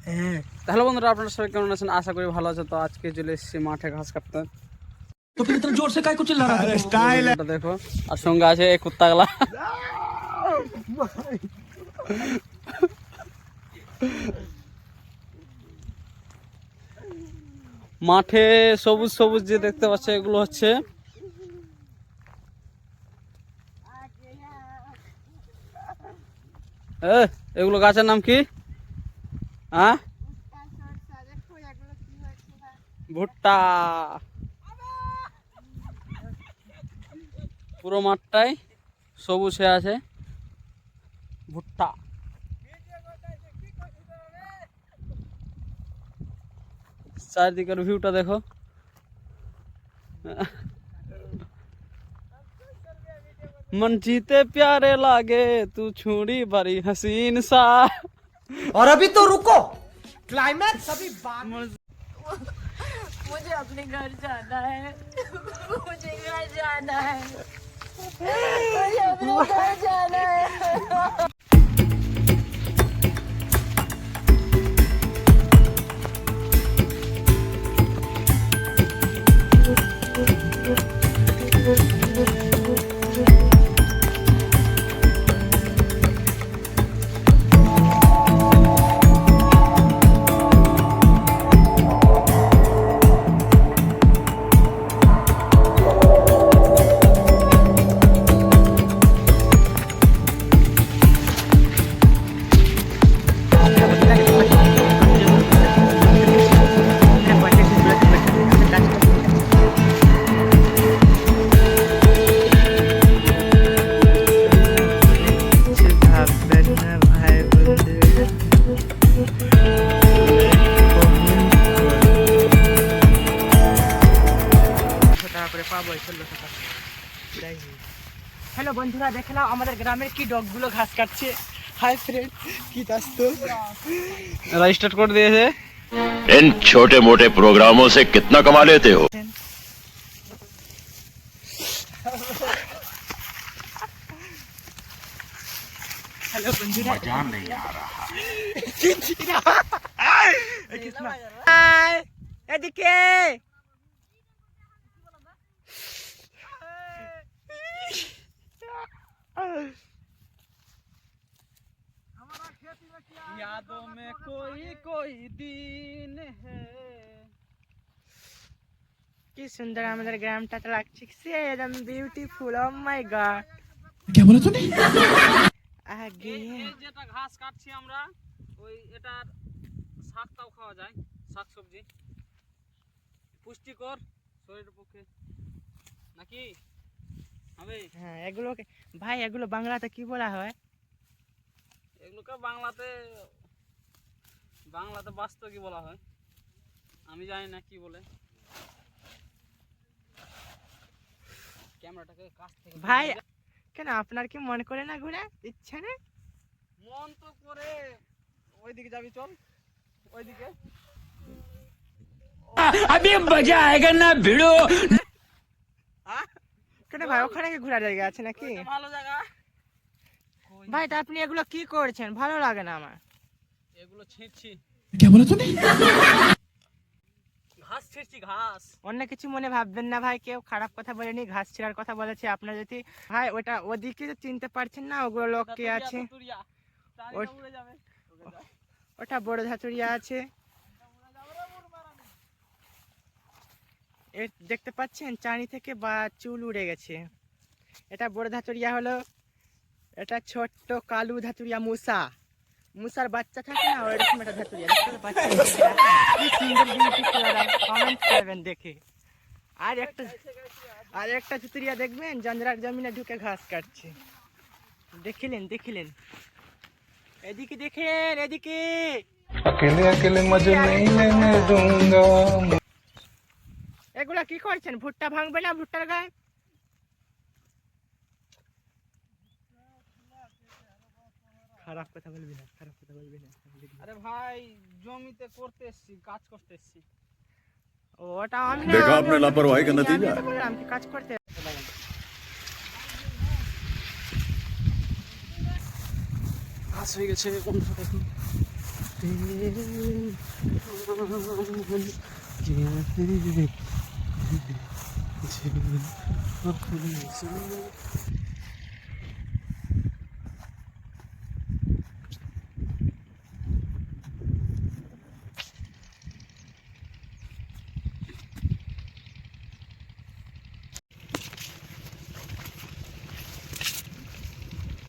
Hello বন্ধুরা, আপনারা সবাই কেমন আছেন? আশা করি ভালো আছে। তো আজকে চলে এসেছি মাঠে ঘাস কাটতে। तो फिर इतना जोर से काय को चिल्ला रहा है? এটা দেখো, আর সঙ্গে আছে এই কুত্তাগুলা। মাঠে সবুজ সবুজ যে দেখতে পাচ্ছে, এগুলো হচ্ছে এগুলো গাছের নাম কি? হ্যাঁ, ভুট্টা। পুরো মাঠটাই সবুজ হয়ে আছে, ভুট্টা। চারদিকের ভিউটা দেখো। मन जीते प्यारे लागे तू छुड़ी बड़ी हसीन सा। और अभी तो रुको, क्लाइमैक्स अभी बाद। मुझे अपने घर जाना है। मुझे घर जाना है। मुझे अपने घर जाना है। হ্যালো বন্ধুরা, দেখে নাও আমাদের গ্রামের কি ডগগুলো ঘাস কাটছে। হাই ফ্রেন্ড, কি দাস তো স্টার্ট করে দিয়েছে। इन छोटे मोटे प्रोग्रामों से कितना कमा लेते हो? হ্যালো বন্ধুরা, মজা नहीं आ रहा। এদিকে यादों में कोई कोई दिन है। কি সুন্দর আমাদের গ্রামটা তো লাগছে, একদম বিউটিফুল। ও মাই গড, क्या बोला तूने? আগে এই যেটা ঘাস কাটছি আমরা, ওই এটার শাকটাও খাওয়া যায়, শাক সবজি পুষ্টিকর শরীরের পক্ষে নাকি হবে। হ্যাঁ, এগুলোকে ভাই, এগুলো বাংলাতে কি বলা হয়? এগুলোকে বাংলাতে বাস্ত কি বলা হয় আমি জানি না কি বলে। ক্যামেরাটাকে কাছ থেকে ভাই কেন আপনার কি মন করে না ঘুরে ইচ্ছা নেই? মন তো করে, ওইদিকে যাবি, চল ওইদিকে। अभी मजा आएगा ना भिड़ो। কেন ভাই, ওখানে কি ঘোরার জায়গা আছে নাকি? ওইটা ভালো জায়গা। ভাই তা আপনি এগুলো কি করছেন? ভালো লাগে না আমার। এগুলো ছিঁড়ছি, क्या बोला तूने? ঘাস ছিঁড়ছি, ঘাস। অন্য কিছু মনে ভাববেন না ভাই, কেউ খারাপ কথা বলেনি, ঘাস ছিঁড়ার কথা বলেছে। আপনার যদি ভাই ওটা ওদিকে যে চিনতে পারছেন না, ওগুলো লোক কে আছে, তুরিয়া, চারিটা উড়ে যাবে। ওটা বড় ধাতুরিয়া আছে। দেখতে পাচ্ছেন চানি থেকে বা চুল উড়ে গেছে। এটা বড় ধাতুরিয়া হলো, এটা ছোট্ট কালু ধাতুরিয়া, মুসার বাচ্চা থাকে না, ওইরকম একটা ধাতুরিয়া। দেখতে পাচ্ছেন কি সুন্দর বিউটিফুল, কমেন্ট করবেন দেখে। আর একটা ধাতুরিয়া দেখবেন জঞ্জরার জমিনে ঢুকে ঘাস কাটছে। দেখিলেন এদিকে দেখেন, এদিকে। अकेले अकेले मजे नहीं लेने दूंगा। এগুলা কি করছেন? ভুট্টা ভাঙবে না ভুট্টার গায়ে? খারাপ কথা বলবি না। আরে ভাই, জমিতে করতে এসছি, কাজ করতে এসছি। ওটা আমি देखा आपने लापरवाही का नतीजा। বললাম কি কাজ করতে। ঘাস হয়ে গেছে, বন্ধুরা দেখুন।